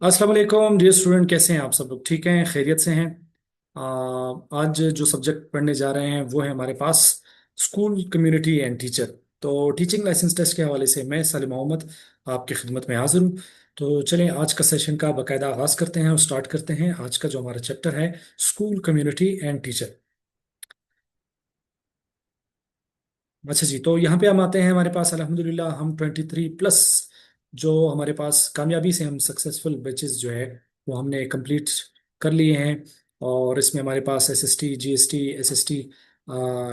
अस्सलाम वालेकुम dear student, कैसे हैं आप सब लोग? ठीक हैं, खैरियत से हैं? आज जो सब्जेक्ट पढ़ने जा रहे हैं वो है हमारे पास स्कूल कम्युनिटी एंड टीचर। तो टीचिंग लाइसेंस टेस्ट के हवाले से मैं सालिम मोहम्मद आपकी खिदमत में हाजिर हूँ। तो चलें आज का सेशन का बाकायदा आगाज करते हैं और स्टार्ट करते हैं आज का जो हमारा चैप्टर है, स्कूल कम्युनिटी एंड टीचर। अच्छा जी, तो यहाँ पे हम आते हैं। हमारे पास अल्हम्दुलिल्लाह हम 23+ जो हमारे पास कामयाबी से हम सक्सेसफुल बैचेस जो है वो हमने कंप्लीट कर लिए हैं। और इसमें हमारे पास SST, GST, SST,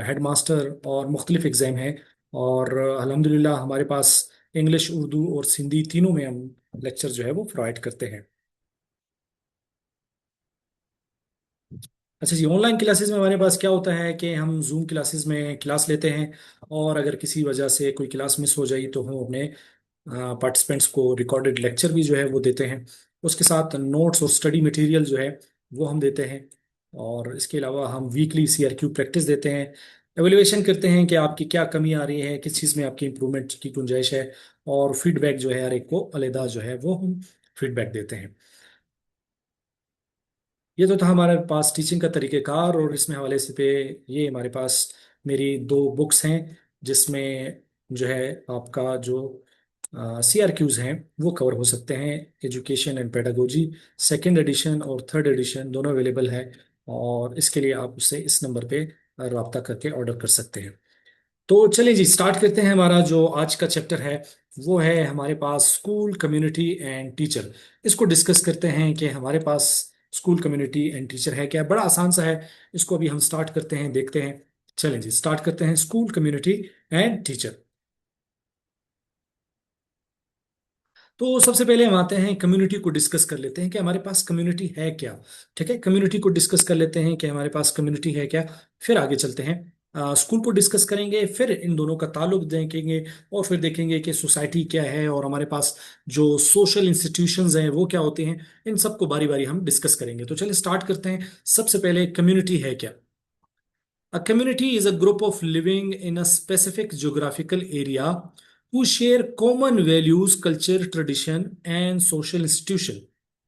head master और मुख्तलिफ एग्ज़ाम हैं। और अल्हम्दुलिल्लाह हमारे पास इंग्लिश, उर्दू और सिंधी तीनों में हम लेक्चर जो है वो प्रोवाइड करते हैं। अच्छा जी, ऑनलाइन क्लासेस में हमारे पास क्या होता है कि हम जूम क्लासेस में क्लास लेते हैं। और अगर किसी वजह से कोई क्लास मिस हो जाए तो हम अपने पार्टिसिपेंट्स को रिकॉर्डेड लेक्चर भी जो है वो देते हैं। उसके साथ नोट्स और स्टडी मटेरियल जो है वो हम देते हैं। और इसके अलावा हम वीकली CRQ प्रैक्टिस देते हैं। एवेल्युएशन करते हैं कि आपकी क्या कमी आ रही है, किस चीज़ में आपकी इंप्रूवमेंट की गुंजाइश है। और फीडबैक जो है हर एक को अलहदा जो है वो हम फीडबैक देते हैं। ये तो था हमारे पास टीचिंग का तरीक़ेकार। और इसमें हवाले से पे ये हमारे पास मेरी दो बुक्स हैं जिसमें जो है आपका जो CRQs हैं वो कवर हो सकते हैं। Education and pedagogy second edition और थर्ड एडिशन दोनों अवेलेबल है। और इसके लिए आप उससे इस नंबर पे रब्ता करके ऑर्डर कर सकते हैं। तो चलिए जी, स्टार्ट करते हैं। हमारा जो आज का चैप्टर है वो है हमारे पास स्कूल कम्युनिटी एंड टीचर। इसको डिस्कस करते हैं कि हमारे पास स्कूल कम्युनिटी एंड टीचर है क्या। बड़ा आसान सा है, इसको अभी हम स्टार्ट करते हैं, देखते हैं। चलें जी, स्टार्ट करते हैं स्कूल कम्युनिटी एंड टीचर। तो सबसे पहले हम आते हैं कम्युनिटी को डिस्कस कर लेते हैं कि हमारे पास कम्युनिटी है क्या। ठीक है, कम्युनिटी को डिस्कस कर लेते हैं कि हमारे पास कम्युनिटी है क्या। फिर आगे चलते हैं, स्कूल को डिस्कस करेंगे, फिर इन दोनों का ताल्लुक देखेंगे। और फिर देखेंगे कि सोसाइटी क्या है और हमारे पास जो सोशल इंस्टीट्यूशंस हैं वो क्या होते हैं। इन सबको बारी बारी हम डिस्कस करेंगे। तो चलिए स्टार्ट करते हैं। सबसे पहले कम्युनिटी है क्या। A community is a group of living in a specific geographical area who share common values, culture, tradition and social institution।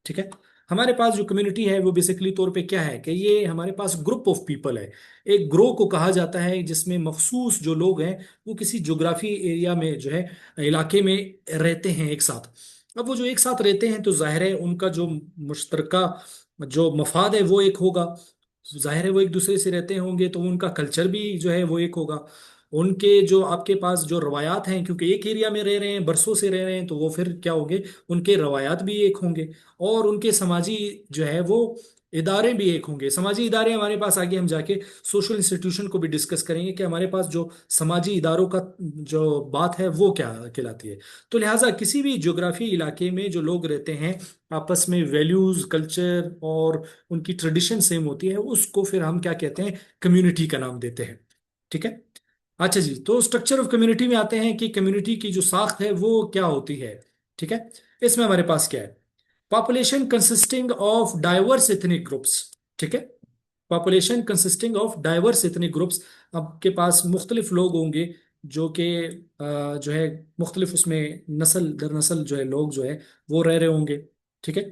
ठीक है, हमारे पास जो कम्युनिटी है वो बेसिकली तौर पे क्या है कि ये हमारे पास ग्रुप ऑफ पीपल है। एक ग्रो को कहा जाता है जिसमें मखसूस जो लोग हैं वो किसी जोग्राफी एरिया में जो है इलाके में रहते हैं एक साथ। अब वो जो एक साथ रहते हैं तो जाहिर है उनका जो मुश्तरका जो मफाद है वो एक होगा। जाहिर है वो एक दूसरे से रहते होंगे तो उनका कल्चर भी जो है वो एक होगा। उनके जो आपके पास जो रवायात हैं, क्योंकि एक एरिया में रह रहे हैं, बरसों से रह रहे हैं, तो वो फिर क्या होंगे, उनके रवायात भी एक होंगे। और उनके समाजी जो है वो इदारे भी एक होंगे। समाजी इदारे हमारे पास आगे हम जाके सोशल इंस्टीट्यूशन को भी डिस्कस करेंगे कि हमारे पास जो समाजी इदारों का जो बात है वो क्या कहलाती है। तो लिहाजा किसी भी ज्योग्राफी इलाके में जो लोग रहते हैं आपस में वैल्यूज, कल्चर और उनकी ट्रेडिशन सेम होती है, उसको फिर हम क्या कहते हैं, कम्युनिटी का नाम देते हैं। ठीक है। अच्छा जी, तो स्ट्रक्चर ऑफ कम्युनिटी में आते हैं कि कम्युनिटी की जो साख्त है वो क्या होती है। ठीक है, इसमें हमारे पास क्या है, population consisting of diverse ethnic groups. ठीक है, population consisting of diverse ethnic groups. आपके पास मुख्तलिफ लोग होंगे जो कि जो है मुख्तलिफ उसमें नस्ल दर नस्ल जो है लोग जो है वो रह रहे होंगे। ठीक है,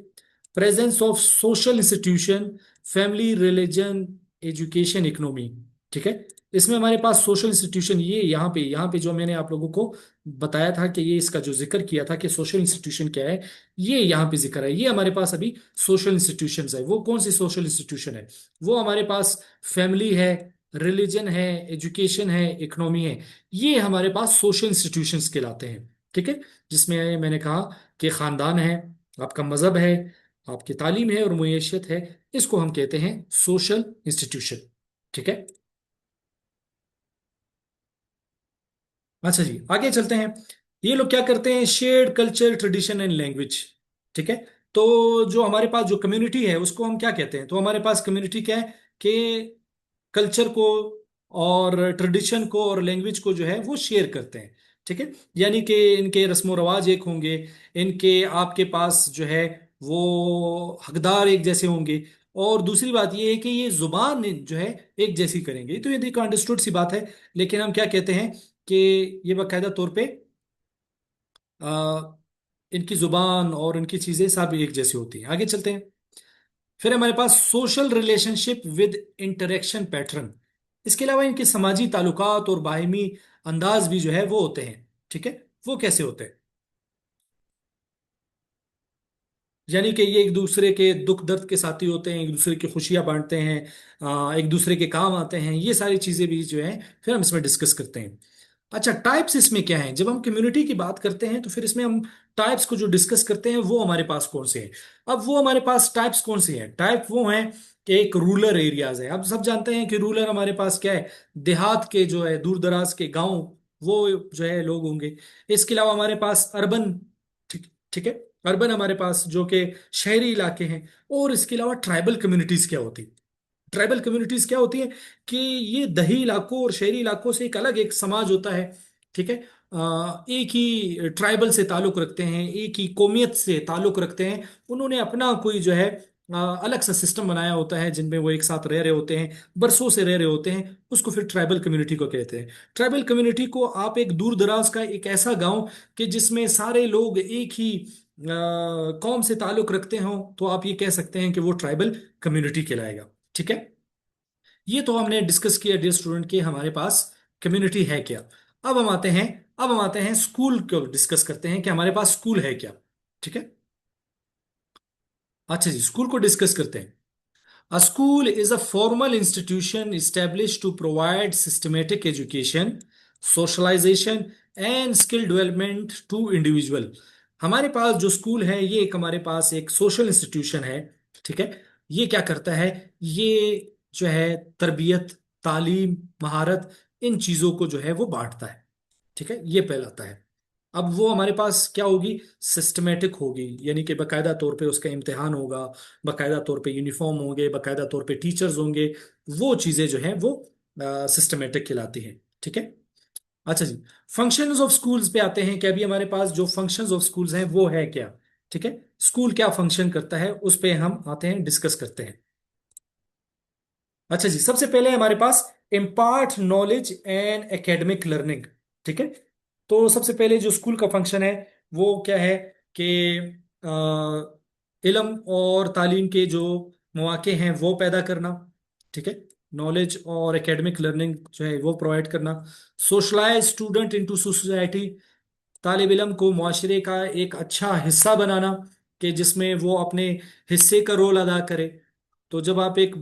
presence of social institution, family, religion, education, economy. ठीक है, इसमें हमारे पास सोशल इंस्टीट्यूशन, ये यहाँ पे जो मैंने आप लोगों को बताया था कि ये इसका जो जिक्र किया था कि सोशल इंस्टीट्यूशन क्या है, ये यहाँ पे जिक्र है। ये हमारे पास अभी सोशल इंस्टीट्यूशंस है। वो कौन सी सोशल इंस्टीट्यूशन है, वो हमारे पास फैमिली है, रिलीजन है, एजुकेशन है, इकोनॉमी है। ये हमारे पास सोशल इंस्टीट्यूशंस कहलाते हैं। ठीक है, जिसमें मैंने कहा कि खानदान है, आपका मजहब है, आपकी तालीम है और मुयशत है, इसको हम कहते हैं सोशल इंस्टीट्यूशन। ठीक है। अच्छा जी, आगे चलते हैं। ये लोग क्या करते हैं, shared culture, tradition and language. ठीक है, तो जो हमारे पास जो कम्युनिटी है उसको हम क्या कहते हैं, तो हमारे पास कम्युनिटी क्या है कि कल्चर को और ट्रेडिशन को और लैंग्वेज को जो है वो शेयर करते हैं। ठीक है, यानी कि इनके रस्म रिवाज एक होंगे, इनके आपके पास जो है वो हकदार एक जैसे होंगे। और दूसरी बात ये है कि ये जुबान जो है एक जैसी करेंगे। तो ये देखो अंडरस्टूड सी बात है। लेकिन हम क्या कहते हैं कि ये बाकायदा तौर पे इनकी जुबान और इनकी चीजें सब एक जैसी होती हैं। आगे चलते हैं। फिर हमारे पास social relationship with interaction pattern. इसके अलावा इनके समाजी ताल्लुकात और बाहिमी अंदाज भी जो है वो होते हैं। ठीक है, वो कैसे होते हैं? यानी कि ये एक दूसरे के दुख दर्द के साथी होते हैं, एक दूसरे की खुशियां बांटते हैं, एक दूसरे के काम आते हैं, ये सारी चीजें भी जो है फिर हम इसमें डिस्कस करते हैं। अच्छा, टाइप्स इसमें क्या है? जब हम कम्युनिटी की बात करते हैं तो फिर इसमें हम टाइप्स को जो डिस्कस करते हैं वो हमारे पास कौन से हैं। अब वो हमारे पास टाइप्स कौन से हैं? टाइप वो हैं कि एक रूरल एरियाज है। अब सब जानते हैं कि रूरल हमारे पास क्या है, देहात के जो है दूर दराज के गांव, वो जो है लोग होंगे। इसके अलावा हमारे पास अर्बन, ठीक ठीक है, अर्बन हमारे पास जो कि शहरी इलाके हैं। और इसके अलावा ट्राइबल कम्युनिटीज क्या होती? ट्राइबल कम्युनिटीज क्या होती है कि ये दही इलाकों और शहरी इलाकों से एक अलग एक समाज होता है। ठीक है, एक ही ट्राइबल से ताल्लुक रखते हैं, एक ही कौमियत से ताल्लुक रखते हैं। उन्होंने अपना कोई जो है अलग सा सिस्टम बनाया होता है जिनमें वो एक साथ रह रहे होते हैं, बरसों से रह रहे होते हैं। उसको फिर ट्राइबल कम्युनिटी को कहते हैं। ट्राइबल कम्युनिटी को आप एक दूर दराज का एक ऐसा गांव कि जिसमें सारे लोग एक ही कौम से ताल्लुक रखते हो, तो आप ये कह सकते हैं कि वो ट्राइबल कम्युनिटी कहलाएगा। ठीक है, ये तो हमने डिस्कस किया डियर स्टूडेंट कि हमारे पास कम्युनिटी है क्या। अब हम आते हैं स्कूल को डिस्कस करते हैं कि हमारे पास स्कूल है क्या। ठीक है, अच्छा जी, स्कूल को डिस्कस करते हैं। A school is a formal institution established to provide systematic education, socialization and skill development to individual। हमारे पास जो स्कूल है ये एक हमारे पास एक सोशल इंस्टीट्यूशन है। ठीक है, ये क्या करता है? ये जो है तरबियत, तालीम, महारत, इन चीजों को जो है वो बांटता है। ठीक है, ये पहलाता है। अब वो हमारे पास क्या होगी? सिस्टमेटिक होगी, यानी कि बकायदा तौर पे उसका इम्तिहान होगा, बकायदा तौर पे यूनिफॉर्म होंगे, बकायदा तौर पे टीचर्स होंगे। वो चीजें जो हैं वो सिस्टमेटिक कहलाती हैं। ठीक है, अच्छा जी, फंक्शंस ऑफ स्कूल्स पे आते हैं कि अभी हमारे पास जो फंक्शंस ऑफ स्कूल्स हैं वो है क्या। ठीक है, स्कूल क्या फंक्शन करता है उस पे हम आते हैं, डिस्कस करते हैं। अच्छा जी, सबसे पहले हमारे पास impart knowledge and academic learning. ठीक है, तो सबसे पहले जो स्कूल का फंक्शन है वो क्या है कि इल्म और तालीम के जो मौके हैं वो पैदा करना। ठीक है, नॉलेज और एकेडमिक लर्निंग जो है वो प्रोवाइड करना। सोशलाइज स्टूडेंट इनटू सोसाइटी, तालिब इल्म को मुआशरे का एक अच्छा हिस्सा बनाना, कि जिसमें वो अपने हिस्से का रोल अदा करे। तो जब आप एक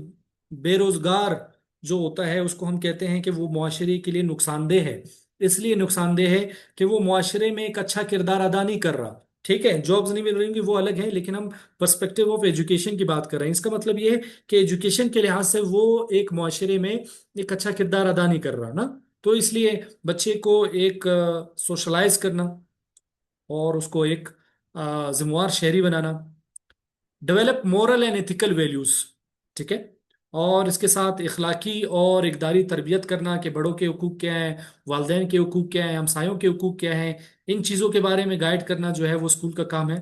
बेरोजगार जो होता है उसको हम कहते हैं कि वो मुआशरे के लिए नुकसानदेह है। इसलिए नुकसानदेह है कि वो मुआशरे में एक अच्छा किरदार अदा नहीं कर रहा। ठीक है, जॉब्स नहीं मिल रही वो अलग है, लेकिन हम पर्सपेक्टिव ऑफ एजुकेशन की बात कर रहे हैं। इसका मतलब ये है कि एजुकेशन के लिहाज से वो एक मुआशरे में एक अच्छा किरदार अदा नहीं कर रहा ना। तो इसलिए बच्चे को एक सोशलाइज करना और उसको एक जिम्मेवार शहरी बनाना। Develop moral and ethical values. ठीक है, और इसके साथ इखलाकी और इकदारी तरबियत करना कि बड़ों के हुकूक क्या हैं, वालदेन के हुकूक क्या हैं, हमसायों के हुकूक क्या हैं, इन चीज़ों के बारे में गाइड करना जो है वो स्कूल का काम है।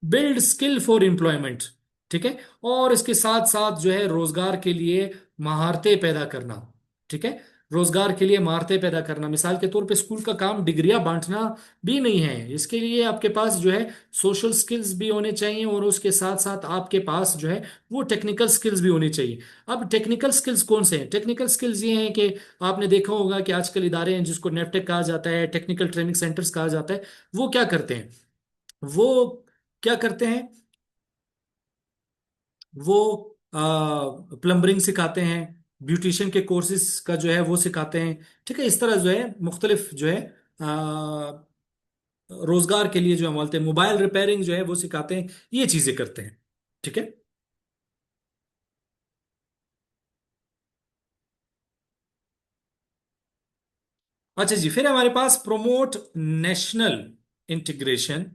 Build skill for employment. ठीक है, और इसके साथ साथ जो है रोजगार के लिए महारतें पैदा करना। ठीक है, रोजगार के लिए महारतें पैदा करना, मिसाल के तौर पे स्कूल का काम डिग्रियां बांटना भी नहीं है। इसके लिए आपके पास जो है सोशल स्किल्स भी होने चाहिए और उसके साथ साथ आपके पास जो है वो टेक्निकल स्किल्स भी होनी चाहिए। अब टेक्निकल स्किल्स कौन से हैं? टेक्निकल स्किल्स ये हैं कि आपने देखा होगा कि आजकल इदारे हैं जिसको नेपटेक कहा जाता है, टेक्निकल ट्रेनिंग सेंटर्स कहा जाता है। वो क्या करते हैं? वो क्या करते हैं? वो प्लम्बरिंग सिखाते हैं, ब्यूटिशियन के कोर्सेज का जो है वो सिखाते हैं। ठीक है, इस तरह जो है मुख्तलिफ जो है अ, रोजगार के लिए जो हम बोलते हैं मोबाइल रिपेयरिंग जो है वो सिखाते हैं, ये चीजें करते हैं। ठीक है, अच्छा जी, फिर हमारे पास promote national integration,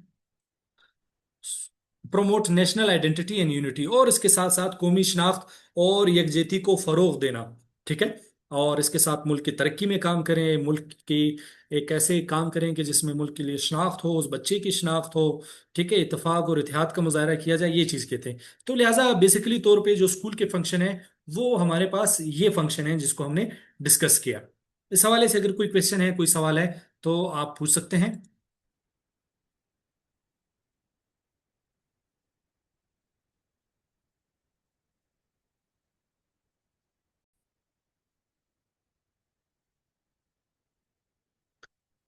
promote national identity and unity, और इसके साथ साथ कौमी शनाख्त और यकजहती को फरोग देना। ठीक है, और इसके साथ मुल्क की तरक्की में काम करें, मुल्क की एक ऐसे काम करें कि जिसमें मुल्क के लिए शनाख्त हो, उस बच्चे की शनाख्त हो। ठीक है, इत्तेफाक और इत्तेहाद का मुजाहरा किया जाए, ये चीज़ कहते हैं। तो लिहाजा बेसिकली तौर पे जो स्कूल के फंक्शन है वो हमारे पास ये फंक्शन है जिसको हमने डिस्कस किया। इस हवाले से अगर कोई क्वेश्चन है, कोई सवाल है, तो आप पूछ सकते हैं।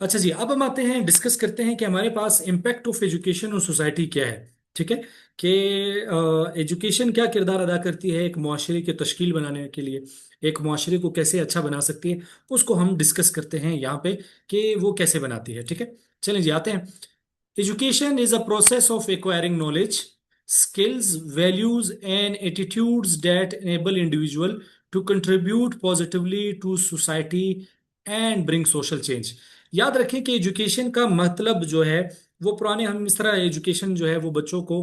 अच्छा जी, अब हम आते हैं, डिस्कस करते हैं कि हमारे पास इम्पैक्ट ऑफ एजुकेशन और सोसाइटी क्या है। ठीक है, कि एजुकेशन क्या किरदार अदा करती है एक मुआशरे की तश्कील बनाने के लिए, एक मुआशरे को कैसे अच्छा बना सकती है, उसको हम डिस्कस करते हैं यहाँ पे कि वो कैसे बनाती है। ठीक है, चलें जी, आते हैं। Education is a process of acquiring knowledge, skills, values, and attitudes that enable individual to contribute positively to society and bring social change। याद रखें कि एजुकेशन का मतलब जो है, वो पुराने हम इस तरह एजुकेशन जो है वो बच्चों को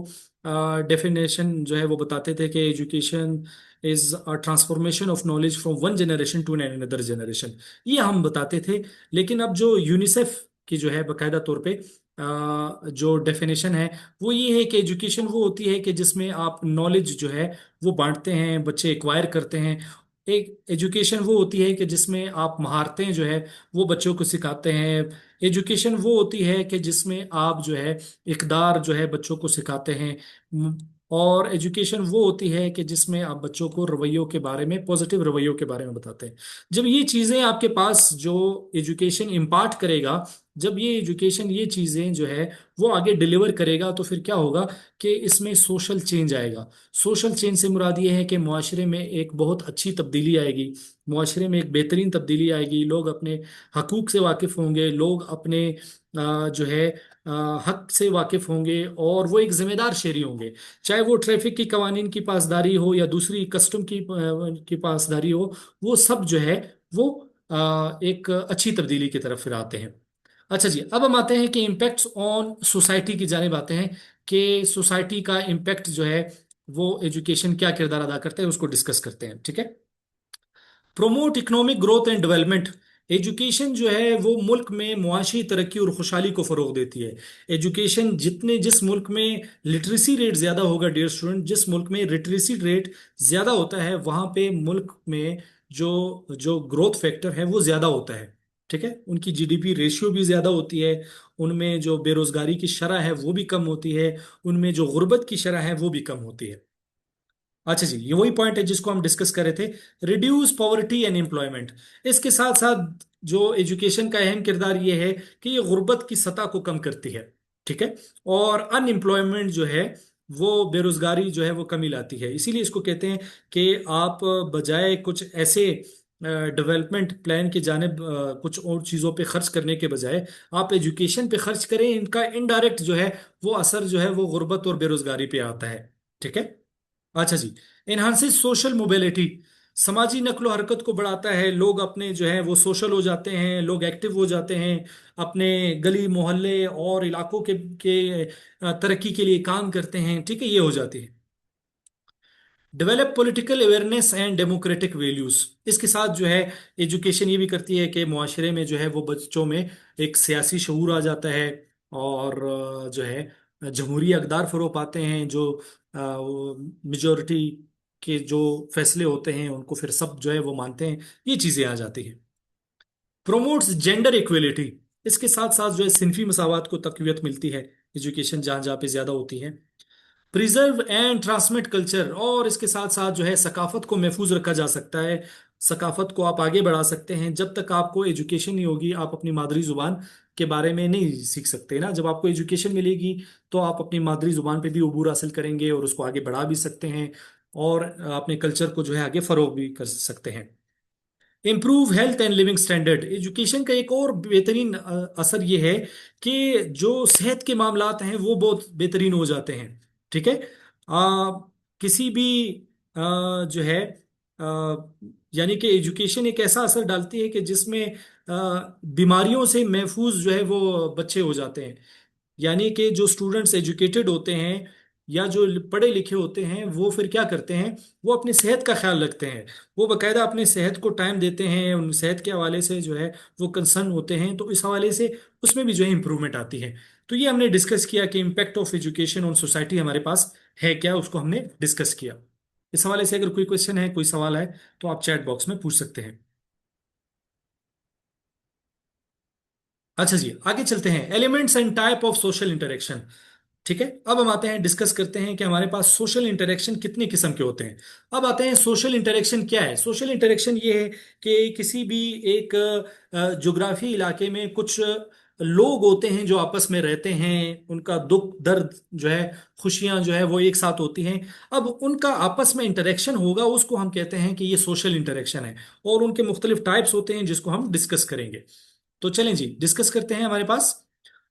डेफिनेशन जो है वो बताते थे कि education is a transformation of knowledge from one generation to another generation, ये हम बताते थे। लेकिन अब जो यूनिसेफ की जो है बकायदा तौर पे जो डेफिनेशन है वो ये है कि एजुकेशन वो होती है कि जिसमें आप नॉलेज जो है वो बांटते हैं, बच्चे एक्वायर करते हैं। एक एजुकेशन वो होती है कि जिसमें आप महारतें जो है वो बच्चों को सिखाते हैं। एजुकेशन वो होती है कि जिसमें आप जो है इकदार जो है बच्चों को सिखाते हैं। और एजुकेशन वो होती है कि जिसमें आप बच्चों को रवैयों के बारे में, पॉजिटिव रवैयों के बारे में बताते हैं। जब ये चीज़ें आपके पास जो एजुकेशन इम्पार्ट करेगा, जब ये एजुकेशन ये चीज़ें जो है वो आगे डिलीवर करेगा, तो फिर क्या होगा कि इसमें सोशल चेंज आएगा। सोशल चेंज से मुराद ये है कि मुआशरे में एक बहुत अच्छी तब्दीली आएगी, मुआशरे में एक बेहतरीन तब्दीली आएगी। लोग अपने हकूक से वाकिफ होंगे, लोग अपने जो है हक से वाकिफ होंगे, और वो एक जिम्मेदार शहरी होंगे। चाहे वो ट्रैफिक की कवानीन की पासदारी हो या दूसरी कस्टम की पासदारी हो, वो सब जो है वो एक अच्छी तब्दीली की तरफ फिर आते हैं। अच्छा जी, अब हम आते हैं कि इम्पैक्ट्स ऑन सोसाइटी की जानिब आते हैं कि सोसाइटी का इम्पैक्ट जो है वो एजुकेशन क्या किरदार अदा करते हैं, उसको डिस्कस करते हैं। ठीक है, promote economic growth and development. Education जो है वो मुल्क में मुआशी तरक्की और खुशहाली को फरोग देती है। एजुकेशन जितने, जिस मुल्क में लिटरेसी रेट ज्यादा होगा डियर स्टूडेंट, जिस मुल्क में लिटरेसी रेट ज्यादा होता है वहां पे मुल्क में जो जो ग्रोथ फैक्टर है वो ज्यादा होता है। ठीक है, उनकी जीडीपी रेशियो भी ज्यादा होती है, उनमें जो बेरोजगारी की शरह है वो भी कम होती है, उनमें जो गुर्बत की शरह है वो भी कम होती है। अच्छा जी, ये वही पॉइंट है जिसको हम डिस्कस कर रहे थे, रिड्यूस पॉवर्टी एंड एम्प्लॉयमेंट। इसके साथ साथ जो एजुकेशन का अहम किरदार ये है कि ये गुर्बत की सतह को कम करती है। ठीक है, और अनएम्प्लॉयमेंट जो है वो, बेरोजगारी जो है वो कमी लाती है। इसीलिए इसको कहते हैं कि आप बजाय कुछ ऐसे डेवलपमेंट प्लान की जानिब कुछ और चीज़ों पे खर्च करने के बजाय आप एजुकेशन पे खर्च करें, इनका इनडायरेक्ट जो है वो असर जो है वो गुर्बत और बेरोजगारी पे आता है। ठीक है, अच्छा जी, इनहांसिस सोशल मोबिलिटी। समाजी नक्लो हरकत को बढ़ाता है, लोग अपने जो है वो सोशल हो जाते हैं, लोग एक्टिव हो जाते हैं, अपने गली मोहल्ले और इलाकों के तरक्की के लिए काम करते हैं। ठीक है, ये हो जाती है। Develop political awareness and democratic values. इसके साथ जो है एजुकेशन ये भी करती है कि मुआशरे में जो है वो बच्चों में एक सियासी शऊर आ जाता है, और जो है जमहूरी अक़दार फरों पाते हैं, जो मेजोरिटी के जो फैसले होते हैं उनको फिर सब जो है वो मानते हैं, ये चीजें आ जाती हैं। Promotes gender equality. इसके साथ साथ जो है सिनफी मसावात को तकवीत मिलती है, एजुकेशन जहाँ जहाँ पे ज्यादा होती है। प्रिजर्व एंड ट्रांसमिट कल्चर, और इसके साथ साथ जो है सकाफत को महफूज रखा जा सकता है, सकाफत को आप आगे बढ़ा सकते हैं। जब तक आपको एजुकेशन नहीं होगी आप अपनी मादरी जुबान के बारे में नहीं सीख सकते ना। जब आपको एजुकेशन मिलेगी तो आप अपनी मादरी जुबान पे भी उबूर हासिल करेंगे और उसको आगे बढ़ा भी सकते हैं, और अपने कल्चर को जो है आगे फरोग भी कर सकते हैं। Improve health and living standard. Education का एक और बेहतरीन असर ये है कि जो सेहत के मामलात हैं वो बहुत बेहतरीन हो जाते हैं। ठीक है, किसी भी जो है आ, यानी कि एजुकेशन एक ऐसा असर डालती है कि जिसमें बीमारियों से महफूज जो है वो बच्चे हो जाते हैं। यानी कि जो स्टूडेंट्स एजुकेटेड होते हैं या जो पढ़े लिखे होते हैं वो फिर क्या करते हैं, वो अपनी सेहत का ख्याल रखते हैं, वो बकायदा अपनी सेहत को टाइम देते हैं, उन सेहत के हवाले से जो है वो कंसर्न होते हैं, तो इस हवाले से उसमें भी जो है इंप्रूवमेंट आती है। तो ये हमने डिस्कस किया कि impact of education on society हमारे पास है क्या, उसको हमने डिस्कस किया। इस हवाले से अगर कोई क्वेश्चन है, कोई सवाल है, तो आप चैट बॉक्स में पूछ सकते हैं। अच्छा जी, आगे चलते हैं, elements and type of social interaction. ठीक है, अब हम आते हैं, डिस्कस करते हैं कि हमारे पास सोशल इंटरेक्शन कितने किस्म के होते हैं। अब आते हैं, सोशल इंटरेक्शन क्या है। सोशल इंटरेक्शन ये है कि किसी भी एक ज्योग्राफी इलाके में कुछ लोग होते हैं जो आपस में रहते हैं, उनका दुख दर्द जो है, खुशियां जो है वो एक साथ होती हैं। अब उनका आपस में इंटरेक्शन होगा, उसको हम कहते हैं कि ये सोशल इंटरेक्शन है। और उनके मुख्तलिफ टाइप्स होते हैं जिसको हम डिस्कस करेंगे। तो चलें जी, डिस्कस करते हैं। हमारे पास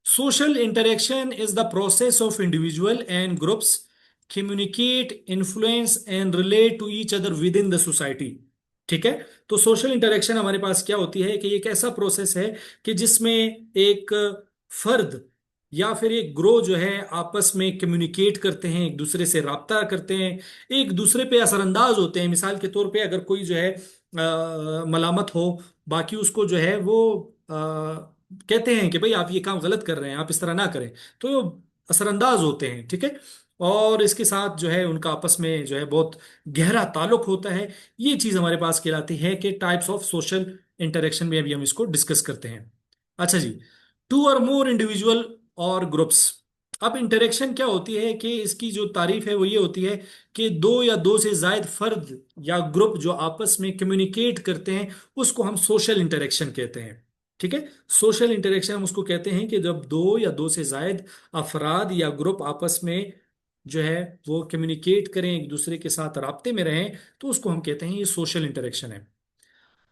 social interaction is the process of individual and groups communicate, influence and relate to each other within the society। ठीक है, तो सोशल इंटरेक्शन हमारे पास क्या होती है कि एक ऐसा प्रोसेस है कि जिसमें एक फर्द या फिर एक ग्रो जो है आपस में कम्युनिकेट करते हैं, एक दूसरे से राब्ता करते हैं, एक दूसरे पे असरअंदाज होते हैं। मिसाल के तौर पे अगर कोई जो है मलामत हो, बाकी उसको जो है वो कहते हैं कि भाई आप ये काम गलत कर रहे हैं, आप इस तरह ना करें, तो असरअंदाज होते हैं। ठीक है, और इसके साथ जो है उनका आपस में जो है बहुत गहरा ताल्लुक होता है। ये चीज हमारे पास कहलाती है कि टाइप्स ऑफ सोशल इंटरेक्शन में अभी हम इसको डिस्कस करते हैं। अच्छा जी, टू और मोर इंडिविजुअल और ग्रुप्स। अब इंटरेक्शन क्या होती है कि इसकी जो तारीफ है वो ये होती है कि दो या दो से जायद फर्द या ग्रुप जो आपस में कम्युनिकेट करते हैं, उसको हम सोशल इंटरेक्शन कहते हैं। ठीक है, सोशल इंटरेक्शन हम उसको कहते हैं कि जब दो या दो से जायद अफराद या ग्रुप आपस में जो है वो कम्युनिकेट करें, एक दूसरे के साथ राब्ते में रहें, तो उसको हम कहते हैं ये सोशल इंटरेक्शन है।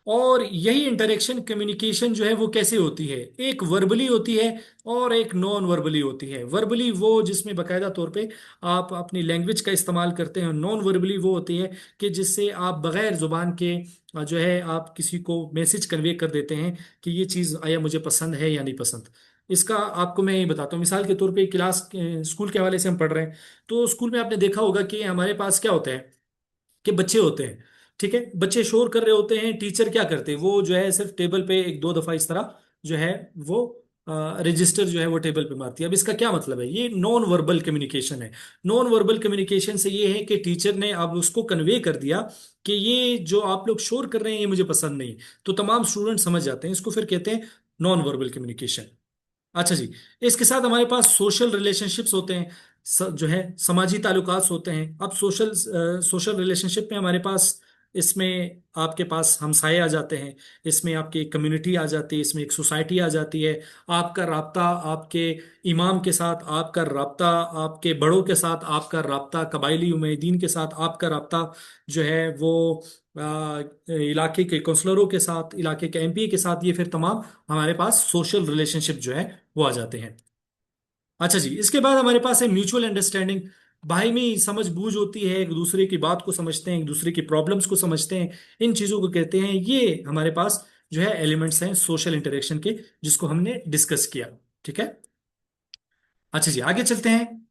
और यही इंटरेक्शन कम्युनिकेशन जो है वो कैसे होती है, एक वर्बली होती है और एक नॉन वर्बली होती है। वर्बली वो जिसमें बाकायदा तौर पे आप अपनी लैंग्वेज का इस्तेमाल करते हैं, नॉन वर्बली वो होती है कि जिससे आप बगैर जुबान के जो है आप किसी को मैसेज कन्वे कर देते हैं कि ये चीज़ आया मुझे पसंद है या नहीं पसंद। इसका आपको मैं ये बताता हूँ, मिसाल के तौर पे क्लास स्कूल के हवाले से हम पढ़ रहे हैं, तो स्कूल में आपने देखा होगा कि हमारे पास क्या होता है कि बच्चे होते हैं। ठीक है, बच्चे शोर कर रहे होते हैं, टीचर क्या करते हैं, वो जो है सिर्फ टेबल पे एक दो दफा इस तरह जो है वो रजिस्टर जो है वो टेबल पे मारती है। अब इसका क्या मतलब है, ये नॉन वर्बल कम्युनिकेशन है। नॉन वर्बल कम्युनिकेशन से ये है कि टीचर ने अब उसको कन्वे कर दिया कि ये जो आप लोग शोर कर रहे हैं ये मुझे पसंद नहीं। तो तमाम स्टूडेंट समझ जाते हैं, इसको फिर कहते हैं नॉन वर्बल कम्युनिकेशन। अच्छा जी, इसके साथ हमारे पास सोशल रिलेशनशिप्स होते हैं, जो है समाजी ताल्लुकात होते हैं। अब सोशल रिलेशनशिप में हमारे पास इसमें आपके पास हमसाए आ जाते हैं, इसमें आपकी कम्युनिटी आ जाती है, इसमें एक सोसाइटी आ जाती है। आपका राब्ता आपके इमाम के साथ, आपका राब्ता आपके बड़ों के साथ, आपका राब्ता कबायली उमैदीन के साथ, आपका राब्ता जो है वो इलाके के काउंसलरों के साथ, इलाके के एमपी के साथ, ये फिर तमाम हमारे पास सोशल रिलेशनशिप जो है वो आ जाते हैं। अच्छा जी, इसके बाद हमारे पास है म्यूचुअल अंडरस्टैंडिंग। भाई में समझ बूझ होती है, एक दूसरे की बात को समझते हैं, एक दूसरे की प्रॉब्लम्स को समझते हैं, इन चीजों को कहते हैं। ये हमारे पास जो है एलिमेंट्स हैं सोशल इंटरेक्शन के, जिसको हमने डिस्कस किया। ठीक है, अच्छा जी, आगे चलते हैं।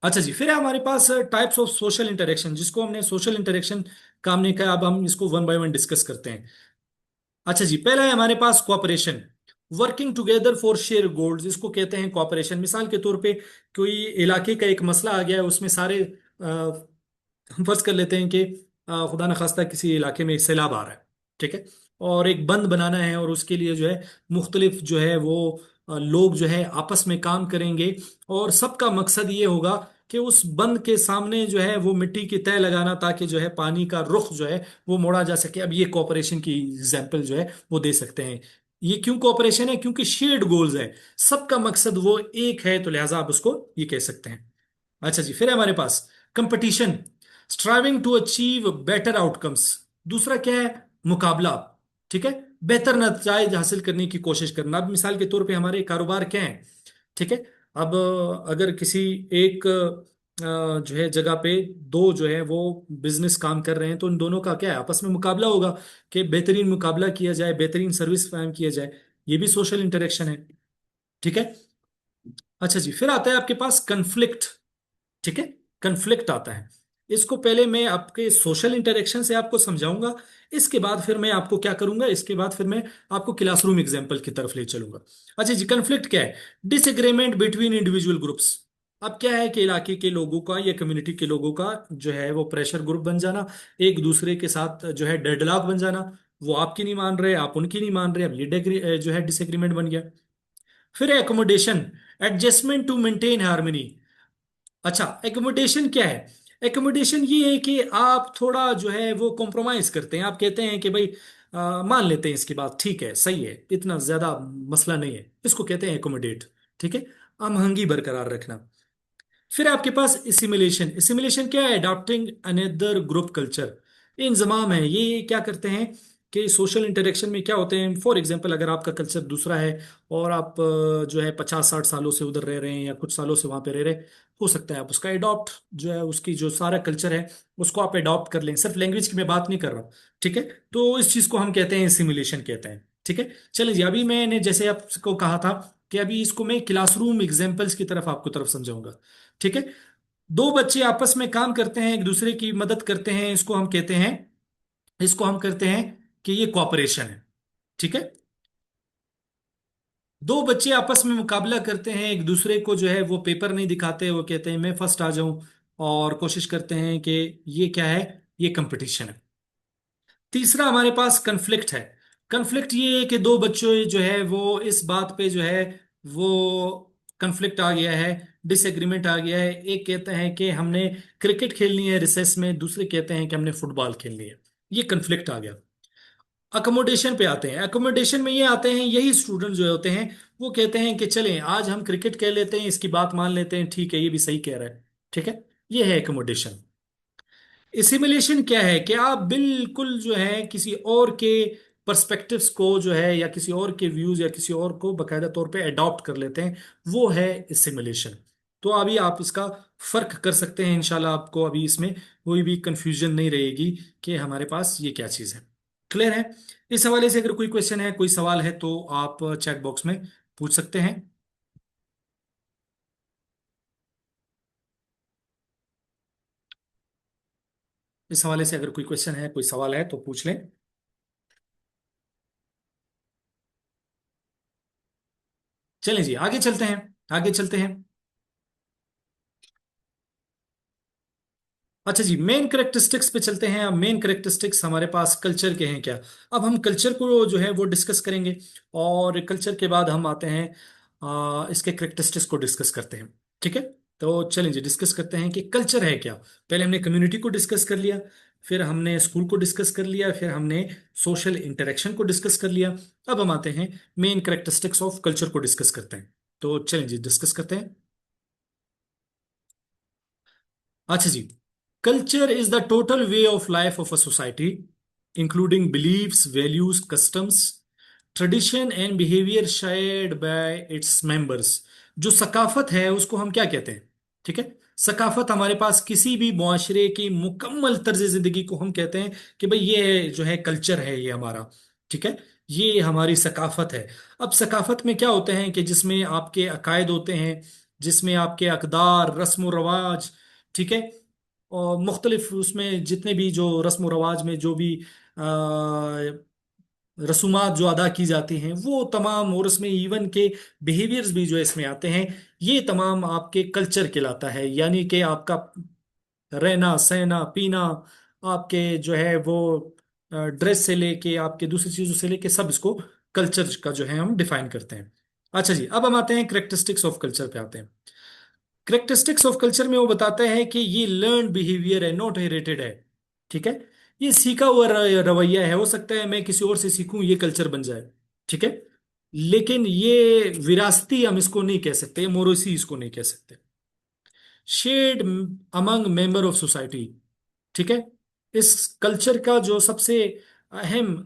अच्छा जी, फिर है हमारे पास टाइप्स ऑफ सोशल इंटरेक्शन, जिसको हमने सोशल इंटरेक्शन का हमने कहा, अब हम इसको वन बाय वन डिस्कस करते हैं। अच्छा जी, पहला है हमारे पास cooperation, working together for share goals, इसको कहते हैं कोऑपरेशन। मिसाल के तौर पे कोई इलाके का एक मसला आ गया है, उसमें सारे हम फर्ज कर लेते हैं कि खुदा न खास्ता किसी इलाके में एक सैलाब आ रहा है। ठीक है, और एक बंद बनाना है, और उसके लिए जो है मुख्तलिफ जो है वो लोग जो है आपस में काम करेंगे, और सबका मकसद ये होगा कि उस बंद के सामने जो है वो मिट्टी की तह लगाना, ताकि जो है पानी का रुख जो है वो मोड़ा जा सके। अब ये कोऑपरेशन की एग्जाम्पल जो है वो दे सकते हैं। ये क्यों कोऑपरेशन है, क्योंकि शेयर्ड गोल्स है, सबका मकसद वो एक है, तो लिहाजा आप उसको ये कह सकते हैं। अच्छा जी, फिर है हमारे पास competition, striving to achieve better outcomes. दूसरा क्या है, मुकाबला। ठीक है, बेहतर नतीजे हासिल करने की कोशिश करना। अब मिसाल के तौर पे हमारे कारोबार क्या है। ठीक है, अब अगर किसी एक जो है जगह पे दो जो है वो बिजनेस काम कर रहे हैं, तो उन दोनों का क्या है, आपस में मुकाबला होगा कि बेहतरीन मुकाबला किया जाए, बेहतरीन सर्विस फराहम किया जाए। ये भी सोशल इंटरेक्शन है। ठीक है, अच्छा जी, फिर आता है आपके पास कन्फ्लिक्ट। ठीक है, कन्फ्लिक्ट आता है। इसको पहले मैं आपके सोशल इंटरेक्शन से आपको समझाऊंगा, इसके बाद फिर मैं आपको क्या करूंगा, इसके बाद फिर मैं आपको क्लासरूम एग्जाम्पल की तरफ ले चलूंगा। अच्छा जी, कन्फ्लिक्ट क्या है, डिसएग्रीमेंट बिटवीन इंडिविजुअल ग्रुप्स। अब क्या है कि इलाके के लोगों का या कम्युनिटी के लोगों का जो है वो प्रेशर ग्रुप बन जाना, एक दूसरे के साथ जो है डेडलॉक बन जाना। वो आपकी नहीं मान रहे, आप उनकी नहीं मान रहे, अब ये जो है डिसएग्रीमेंट बन गया। फिर है accommodation, adjustment to maintain harmony. अच्छा, एकोमोडेशन क्या है? एकोमोडेशन ये है कि आप थोड़ा जो है वो कॉम्प्रोमाइज करते हैं, आप कहते हैं कि भाई मान लेते हैं इसकी बात, ठीक है, सही है, इतना ज्यादा मसला नहीं है, इसको कहते हैं एकोमोडेट। ठीक है, महंगी बरकरार रखना। फिर आपके पास इसिमिलेशन। इसिमिलेशन क्या है? Adopting another group culture. ये इंजमाम है, ये क्या करते हैं कि सोशल इंटरेक्शन में क्या होते हैं, फॉर एग्जांपल अगर आपका कल्चर दूसरा है और आप जो है 50-60 सालों से उधर रह रहे हैं या कुछ सालों से वहां पे रह रहे हैं, हो सकता है आप उसका एडॉप्ट जो है, उसकी जो सारा कल्चर है उसको आप एडॉप्ट कर लें। सिर्फ लैंग्वेज की मैं बात नहीं कर रहा हूँ। ठीक है, तो इस चीज को हम कहते हैं सिमुलेशन कहते हैं। ठीक है, चलिए जी, अभी मैंने जैसे आपको कहा था कि अभी इसको मैं क्लासरूम एग्जाम्पल्स की तरफ आपको तरफ समझाऊंगा। ठीक है, दो बच्चे आपस में काम करते हैं, एक दूसरे की मदद करते हैं, इसको हम करते हैं कि ये कोऑपरेशन है। ठीक है, दो बच्चे आपस में मुकाबला करते हैं, एक दूसरे को जो है वो पेपर नहीं दिखाते, वो कहते हैं मैं फर्स्ट आ जाऊं, और कोशिश करते हैं कि ये क्या है, ये कंपटीशन है। तीसरा हमारे पास कन्फ्लिक्ट है। कन्फ्लिक्ट ये है कि दो बच्चों जो है वो इस बात पे जो है वो कन्फ्लिक्ट आ गया है, डिसएग्रीमेंट आ गया है। एक कहते हैं कि हमने क्रिकेट खेलनी है रिसेस में, दूसरे कहते हैं कि हमने फुटबॉल खेलनी है। ये कन्फ्लिक्ट आ गया। अकोमोडेशन पे आते हैं। अकोमोडेशन में ये आते हैं, यही स्टूडेंट जो होते हैं वो कहते हैं कि चलें आज हम क्रिकेट खेल लेते हैं, इसकी बात मान लेते हैं, ठीक है ये भी सही कह रहा है। ठीक है, ये है एकोमोडेशन। सिमुलेशन क्या है कि आप बिल्कुल जो है किसी और के पर्सपेक्टिव्स को जो है या किसी और के व्यूज या किसी और को बकायदा तौर पे अडॉप्ट कर लेते हैं, वो है सिमुलेशन। तो अभी आप इसका फर्क कर सकते हैं, इंशाल्लाह आपको अभी इसमें कोई भी कंफ्यूजन नहीं रहेगी कि हमारे पास ये क्या चीज़ है। क्लियर है? इस हवाले से अगर कोई क्वेश्चन है, कोई सवाल है, तो आप चैट बॉक्स में पूछ सकते हैं। इस हवाले से अगर कोई क्वेश्चन है, कोई सवाल है, तो पूछ लें। चलें जी, आगे चलते हैं, आगे चलते हैं। अच्छा जी, मेन करेक्टरिस्टिक्स पे चलते हैं। अब मेन करेक्टरिस्टिक्स हमारे पास कल्चर के हैं क्या? अब हम कल्चर को जो है वो डिस्कस करेंगे, और कल्चर के बाद हम आते हैं इसके करेक्टरिस्टिक्स को डिस्कस करते हैं। ठीक है, तो चलें जी, डिस्कस करते हैं कि कल्चर है क्या। पहले हमने कम्युनिटी को डिस्कस कर लिया, फिर हमने स्कूल को डिस्कस कर लिया, फिर हमने सोशल इंटरेक्शन को डिस्कस कर लिया। अब हम आते हैं मेन करेक्टरिस्टिक्स ऑफ कल्चर को डिस्कस करते हैं। तो चलें जी, डिस्कस करते हैं। अच्छा जी, culture is the total way of life of a society, including beliefs, values, customs, tradition and behaviour shared by its members. जो सकाफत है उसको हम क्या कहते हैं? ठीक है, सकाफत हमारे पास किसी भी मुआशरे की मुकम्मल तर्ज जिंदगी को हम कहते हैं कि भाई ये जो है कल्चर है, ये हमारा। ठीक है, ये हमारी सकाफत है। अब सकाफत में क्या होते हैं कि जिसमें आपके अकायद होते हैं, जिसमें आपके अकदार, रस्म रवाज, ठीक है, और मुख्तलिफ उसमें जितने भी जो रस्म रवाज में जो भी रसूमात जो अदा की जाती हैं वो तमाम, और उसमें इवन के बिहेवियर्स भी जो इसमें आते हैं, ये तमाम आपके कल्चर कहलाता है। यानी कि आपका रहना सहना पीना, आपके जो है वो ड्रेस से लेके आपके दूसरी चीजों से लेके सब इसको कल्चर का जो है हम डिफाइन करते हैं। अच्छा जी, अब हम आते हैं करेक्टरिस्टिक्स ऑफ कल्चर पे आते हैं। करेक्टरिस्टिक्स ऑफ कल्चर में वो बताता है कि ये लर्न बिहेवियर है, नॉट हेरिटेड है। ठीक है, ये सीखा हुआ रवैया है। हो सकता है मैं किसी और से सीखूं, ये कल्चर बन जाए। ठीक है, लेकिन ये विरासती हम इसको नहीं कह सकते, मोरोसी इसको नहीं कह सकते। Shared among member of society. ठीक है, इस कल्चर का जो सबसे अहम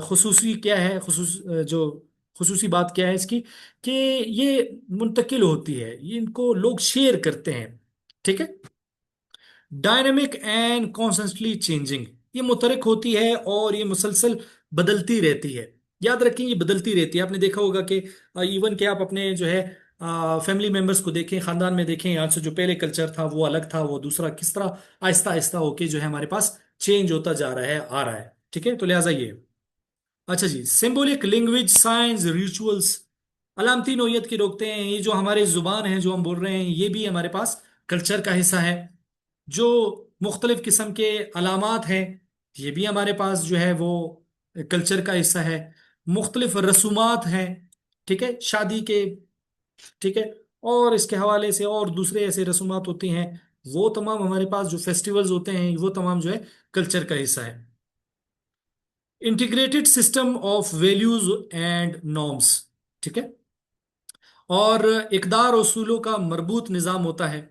खुसूसी क्या है, जो खुसूसी बात क्या है इसकी, कि ये मुंतकिल होती है, ये इनको लोग शेयर करते हैं। ठीक है, डायनेमिक एंड कॉन्स्टेंटली चेंजिंग, ये मुतरक होती है और ये मुसलसल बदलती रहती है। याद रखें, ये बदलती रहती है। आपने देखा होगा कि इवन कि आप अपने जो है फैमिली मेंबर्स को देखें, खानदान में देखें, आज से जो पहले कल्चर था वो अलग था, वो दूसरा, किस तरह आहिस्ता आहिस्ता होके जो है हमारे पास चेंज होता जा रहा है, आ रहा है। ठीक है, तो लिहाजा ये। अच्छा जी, सिंबॉलिक लैंग्वेज, साइंस, रिचुअल्स, अलामती नोयत की रोकते हैं। ये जो हमारे जुबान है जो हम बोल रहे हैं, ये भी हमारे पास कल्चर का हिस्सा है। जो मुख्तलिफ किस्म के अलामात हैं, ये भी हमारे पास जो है वो कल्चर का हिस्सा है। मुख्तलिफ रसूमात हैं, ठीक है, शादी के, ठीक है, और इसके हवाले से और दूसरे ऐसे रसूमात होती हैं, वो तमाम हमारे पास जो फेस्टिवल्स होते हैं वो तमाम जो है कल्चर का हिस्सा है। Integrated system of values and norms, ठीक है, और इकदार उसूलों का मरबूत निज़ाम होता है।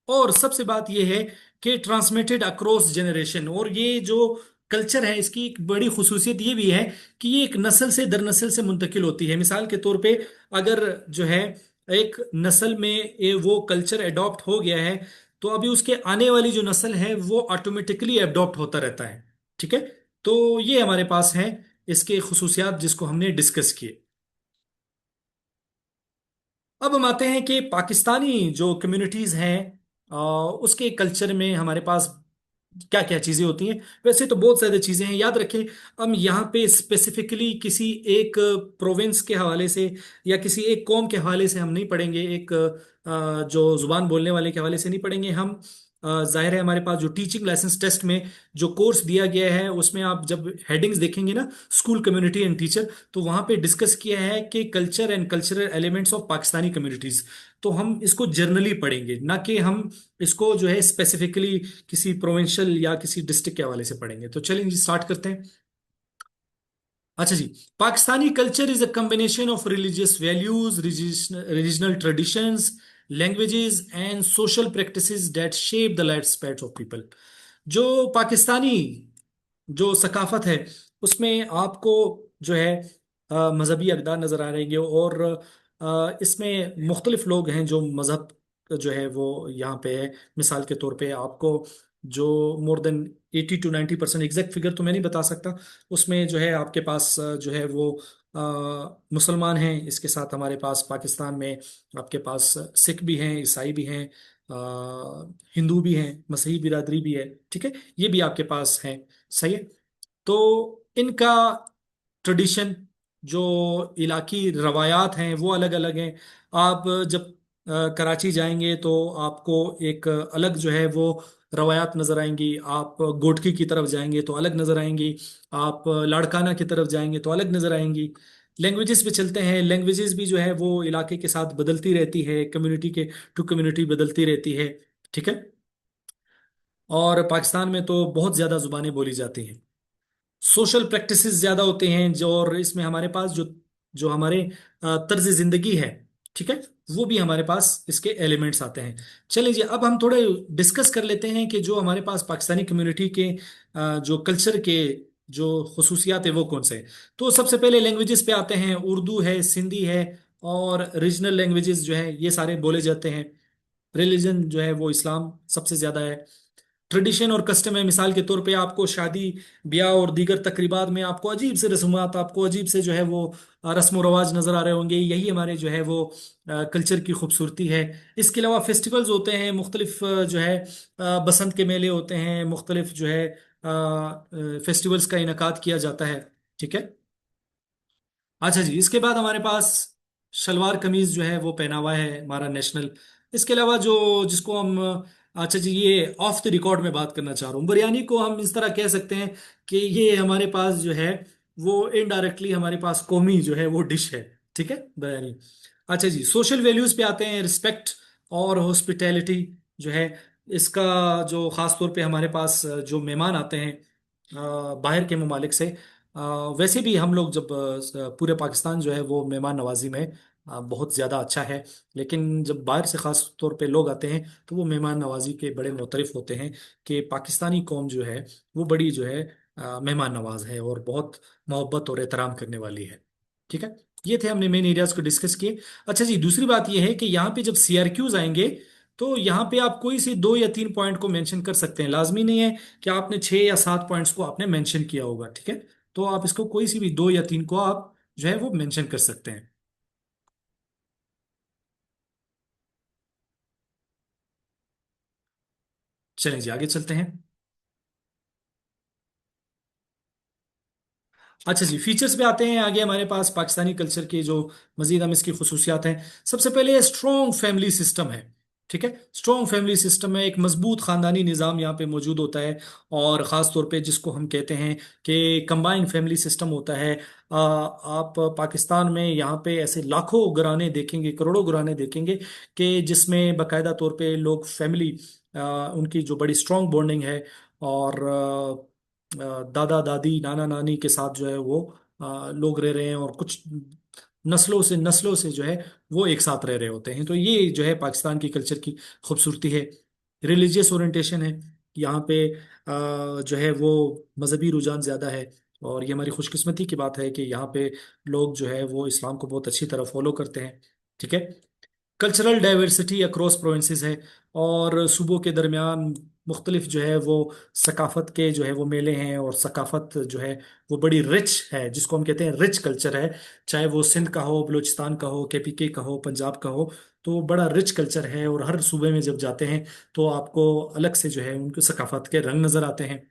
और सबसे बात यह है कि ट्रांसमिटेड अक्रॉस जनरेशन, और ये जो कल्चर है इसकी एक बड़ी खुसूसियत ये भी है कि ये एक नस्ल से दर नस्ल से मुंतकिल होती है। मिसाल के तौर पे अगर जो है एक नस्ल में वो कल्चर एडॉप्ट हो गया है, तो अभी उसके आने वाली जो नस्ल है वो ऑटोमेटिकली एडॉप्ट होता रहता है, ठीक है। तो ये हमारे पास है इसके खुसूसियात जिसको हमने डिस्कस किए। अब हम आते हैं कि पाकिस्तानी जो कम्युनिटीज हैं उसके कल्चर में हमारे पास क्या क्या चीजें होती हैं। वैसे तो बहुत सारी चीजें हैं, याद रखें, हम यहाँ पे स्पेसिफिकली किसी एक प्रोविंस के हवाले से या किसी एक कौम के हवाले से हम नहीं पढ़ेंगे, एक जो जुबान बोलने वाले के हवाले से नहीं पढ़ेंगे हम। जाहिर है हमारे पास जो टीचिंग लाइसेंस टेस्ट में जो कोर्स दिया गया है उसमें आप जब हेडिंग्स देखेंगे ना, स्कूल कम्युनिटी एंड टीचर, तो वहां पे डिस्कस किया है कि culture and cultural elements of Pakistani communities. तो हम इसको जनरली पढ़ेंगे, ना कि हम इसको जो है स्पेसिफिकली किसी प्रोविंशियल या किसी डिस्ट्रिक्ट के हवाले से पढ़ेंगे। तो चलिए जी स्टार्ट करते हैं। अच्छा जी, Pakistani culture is a combination of religious values, regional traditions, languages and social practices that shape the life span of people. जो पाकिस्तानी जो सकाफत है उसमें आपको जो है मजहबी अक़दार नजर आ रहेंगे, और इसमें मुख्तलिफ लोग हैं जो मजहब जो है वो यहाँ पे है। मिसाल के तौर पे आपको जो more than 80 to 90% exact figure तो मैं नहीं बता सकता, उसमें जो है आपके पास जो है वो मुसलमान हैं। इसके साथ हमारे पास पाकिस्तान में आपके पास सिख भी हैं, ईसाई भी हैं, हिंदू भी हैं, मसीही बिरादरी भी है, ठीक है, ये भी आपके पास हैं। सही है। तो इनका ट्रेडिशन, जो इलाकी रवायात हैं वो अलग अलग हैं। आप जब कराची जाएंगे तो आपको एक अलग जो है वो रवायात नजर आएंगी। आप गोटकी की तरफ जाएंगे तो अलग नजर आएंगी। आप लाड़काना की तरफ जाएंगे तो अलग नजर आएंगी। लैंग्वेजेस पे चलते हैं, लैंग्वेजेस भी जो है वो इलाके के साथ बदलती रहती है, कम्युनिटी के टू कम्युनिटी बदलती रहती है, ठीक है। और पाकिस्तान में तो बहुत ज्यादा जुबानें बोली जाती हैं। सोशल प्रैक्टिसेस ज्यादा होते हैं जो, और इसमें हमारे पास जो जो हमारे तर्ज जिंदगी है, ठीक है, वो भी हमारे पास इसके एलिमेंट्स आते हैं। चलिए जी, अब हम थोड़े डिस्कस कर लेते हैं कि जो हमारे पास पाकिस्तानी कम्युनिटी के जो कल्चर के जो खसूसियात है वो कौन से हैं। तो सबसे पहले लैंग्वेजेस पे आते हैं। उर्दू है, सिंधी है, और रीजनल लैंग्वेजेस जो है ये सारे बोले जाते हैं। रिलीजन जो है वो इस्लाम सबसे ज्यादा है। ट्रेडिशन और कस्टम है, मिसाल के तौर पे आपको शादी ब्याह और दीगर तकरीबात में आपको अजीब से रस्मात, आपको अजीब से जो है वो रस्म व रवाज नजर आ रहे होंगे। यही हमारे जो है वो कल्चर की खूबसूरती है। इसके अलावा फेस्टिवल्स होते हैं मुख्तलिफ, जो है बसंत के मेले होते हैं, मुख्तलिफ जो है फेस्टिवल्स का इनकाद किया जाता है, ठीक है। अच्छा जी, इसके बाद हमारे पास शलवार कमीज जो है वो पहनावा है हमारा नेशनल। इसके अलावा जो जिसको हम, अच्छा जी, ये ऑफ द रिकॉर्ड में बात करना चाह रहा हूँ, बिरयानी को हम इस तरह कह सकते हैं कि ये हमारे पास जो है वो इनडायरेक्टली हमारे पास कौमी जो है वो डिश है, ठीक है, बिरयानी। अच्छा जी, सोशल वैल्यूज पे आते हैं। रिस्पेक्ट और हॉस्पिटैलिटी जो है इसका, जो खास तौर पे हमारे पास जो मेहमान आते हैं बाहर के ममालिक से, अ, वैसे भी हम लोग जब पूरे पाकिस्तान जो है वो मेहमान नवाजी में बहुत ज़्यादा अच्छा है, लेकिन जब बाहर से ख़ास तौर पे लोग आते हैं तो वो मेहमान नवाजी के बड़े मुतरफ़ होते हैं कि पाकिस्तानी कौम जो है वो बड़ी जो है मेहमान नवाज है और बहुत मोहब्बत और एहतराम करने वाली है, ठीक है। ये थे हमने मेन एरियाज को डिस्कस किए। अच्छा जी, दूसरी बात ये है कि यहाँ पे जब सीआरक्यूज आएंगे तो यहाँ पे आप कोई से 2 या 3 पॉइंट को मेंशन कर सकते हैं। लाजमी नहीं है कि आपने 6 या 7 पॉइंट्स को आपने मेंशन किया होगा, ठीक है। तो आप इसको कोई सी भी 2 या 3 को आप जो है वो मेंशन कर सकते हैं। चलें जी आगे चलते हैं। अच्छा जी, फीचर्स पे आते हैं आगे। हमारे पास पाकिस्तानी कल्चर के जो मजीद हम इसकी खसूसियात हैं, सबसे पहले स्ट्रॉन्ग फैमिली सिस्टम है। ठीक है, स्ट्रॉन्ग फैमिली सिस्टम है, एक मजबूत खानदानी निज़ाम यहाँ पे मौजूद होता है। और ख़ास तौर पे जिसको हम कहते हैं कि कंबाइंड फैमिली सिस्टम होता है। आप पाकिस्तान में यहाँ पे ऐसे लाखों घराने देखेंगे, करोड़ों घराने देखेंगे कि जिसमें बाकायदा तौर पे लोग फैमिली, उनकी जो बड़ी स्ट्रॉन्ग बॉन्डिंग है। और दादा दादी नाना नानी के साथ जो है वो लोग रह रहे हैं, और कुछ नस्लों से जो है वो एक साथ रह रहे होते हैं। तो ये जो है पाकिस्तान की कल्चर की खूबसूरती है। रिलीजियस ओरिएंटेशन है यहाँ पे, जो है वो मजहबी रुझान ज्यादा है। और ये हमारी खुशकिस्मती की बात है कि यहाँ पे लोग जो है वो इस्लाम को बहुत अच्छी तरह फॉलो करते हैं। ठीक है, कल्चरल डाइवर्सिटी अक्रॉस प्रोविंसेस है। और सूबों के दरमियान मुख्तलिफ जो है वो सकाफत के जो है वो मेले हैं, और सकाफत जो है वो बड़ी रिच है, जिसको हम कहते हैं रिच कल्चर है। चाहे वो सिंध का हो, बलूचिस्तान का हो, केपीके का हो, पंजाब का हो, तो बड़ा रिच कल्चर है। और हर सूबे में जब जाते हैं तो आपको अलग से जो है उनके सकाफत के रंग नजर आते हैं।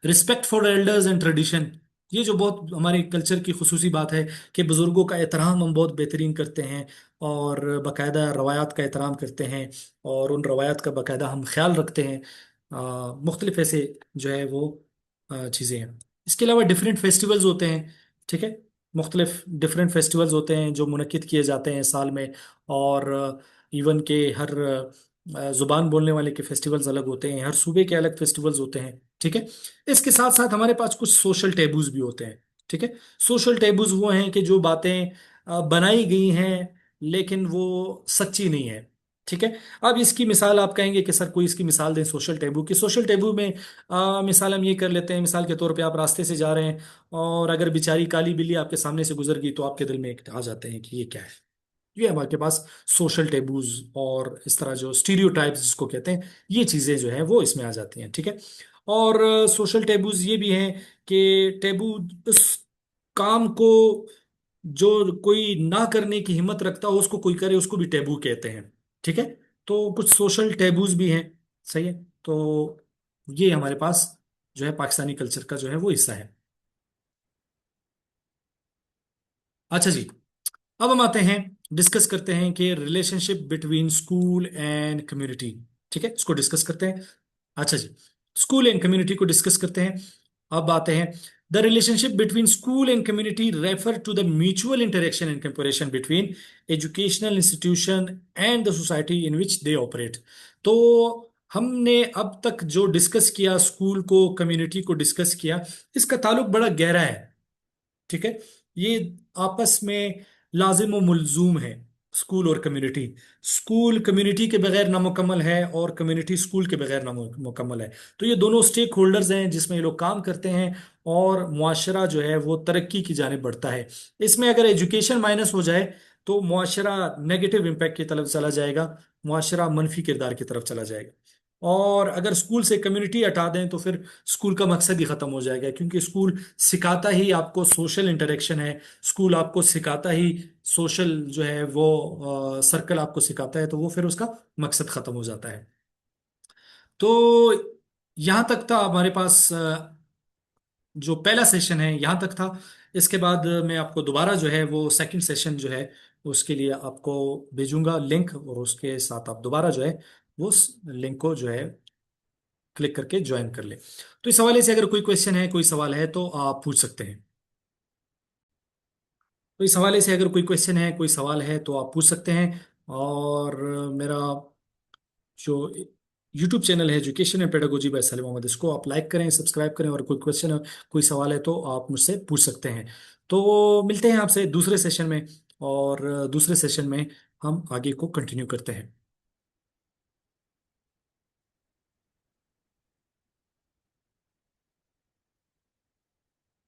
Respect for elders and tradition, ये जो बहुत हमारे कल्चर की खुसूसी बात है कि बुजुर्गों का एहतराम हम बहुत बेहतरीन करते हैं, और बाकायदा रवायात का एहतराम करते हैं, और उन रवायात का बाकायदा हम ख्याल रखते हैं। मुख्तलिफ ऐसे जो है वो चीज़ें हैं। इसके अलावा डिफरेंट फेस्टिवल्स होते हैं। ठीक है, मुख्तलिफ डिफरेंट फेस्टिवल्स होते हैं जो मुनक्किद किए जाते हैं साल में। और इवन के हर जुबान बोलने वाले के फेस्टिवल्स अलग होते हैं, हर सूबे के अलग फेस्टिवल्स होते हैं। ठीक है, इसके साथ साथ हमारे पास कुछ सोशल टेबूज भी होते हैं। ठीक है, सोशल टेबूज वो हैं कि जो बातें बनाई गई हैं लेकिन वो सच्ची नहीं है। ठीक है, अब इसकी मिसाल आप कहेंगे कि सर कोई इसकी मिसाल दें सोशल टेबू की। सोशल टेबू में मिसाल हम ये कर लेते हैं, मिसाल के तौर पे आप रास्ते से जा रहे हैं, और अगर बेचारी काली बिल्ली आपके सामने से गुजर गई तो आपके दिल में एक आ जाते हैं कि ये क्या है। ये हमारे पास सोशल टेबूज और इस तरह जो स्टीरियोटाइप्स जिसको कहते हैं, ये चीजें जो है वो इसमें आ जाती हैं। ठीक है, और सोशल टेबूज ये भी हैं कि टेबू उस काम को जो कोई ना करने की हिम्मत रखता हो उसको कोई करे, उसको भी टेबू कहते हैं। ठीक है, तो कुछ सोशल टेबूज भी हैं। सही है, तो ये हमारे पास जो है पाकिस्तानी कल्चर का जो है वो हिस्सा है। अच्छा जी, अब हम आते हैं, डिस्कस करते हैं कि relationship between school and community. ठीक है, इसको डिस्कस करते हैं। अच्छा जी, स्कूल एंड कम्युनिटी को डिस्कस करते हैं। अब आते हैं, the relationship between school and community refer to the mutual interaction and comparison between educational institution and the society in which they operate. तो हमने अब तक जो डिस्कस किया, स्कूल को कम्युनिटी को डिस्कस किया, इसका ताल्लुक बड़ा गहरा है। ठीक है, ये आपस में लाजिम व मुलजूम है, स्कूल और कम्युनिटी। स्कूल कम्युनिटी के बगैर नामुकम्मल है, और कम्युनिटी स्कूल के बगैर नामुकम्मल है। तो ये दोनों स्टेक होल्डर्स हैं जिसमें ये लोग काम करते हैं, और मुआशरा जो है वो तरक्की की जाने बढ़ता है। इसमें अगर एजुकेशन माइनस हो जाए तो मुआशरा नेगेटिव इम्पैक्ट की तरफ चला जाएगा, मुआशरा मनफी किरदार की तरफ चला जाएगा। और अगर स्कूल से कम्युनिटी हटा दें तो फिर स्कूल का मकसद ही खत्म हो जाएगा, क्योंकि स्कूल सिखाता ही आपको सोशल इंटरेक्शन है। स्कूल आपको सिखाता ही सोशल जो है वो सर्कल आपको सिखाता है, तो वो फिर उसका मकसद खत्म हो जाता है। तो यहाँ तक था हमारे पास, जो पहला सेशन है यहाँ तक था। इसके बाद मैं आपको दोबारा जो है वो सेकंड सेशन जो है उसके लिए आपको भेजूंगा लिंक, और उसके साथ आप दोबारा जो है वो उस लिंक को जो है क्लिक करके ज्वाइन कर ले। तो इस हवाले से अगर कोई क्वेश्चन है, कोई सवाल है तो आप पूछ सकते हैं। तो इस हवाले से अगर कोई क्वेश्चन है, कोई सवाल है तो आप पूछ सकते हैं। और मेरा जो यूट्यूब चैनल है education and pedagogy by Salim Mohammad, इसको आप लाइक करें, सब्सक्राइब करें, और कोई क्वेश्चन है, कोई सवाल है तो आप मुझसे पूछ सकते हैं। तो मिलते हैं आपसे दूसरे सेशन में, और दूसरे सेशन में हम आगे को कंटिन्यू करते हैं।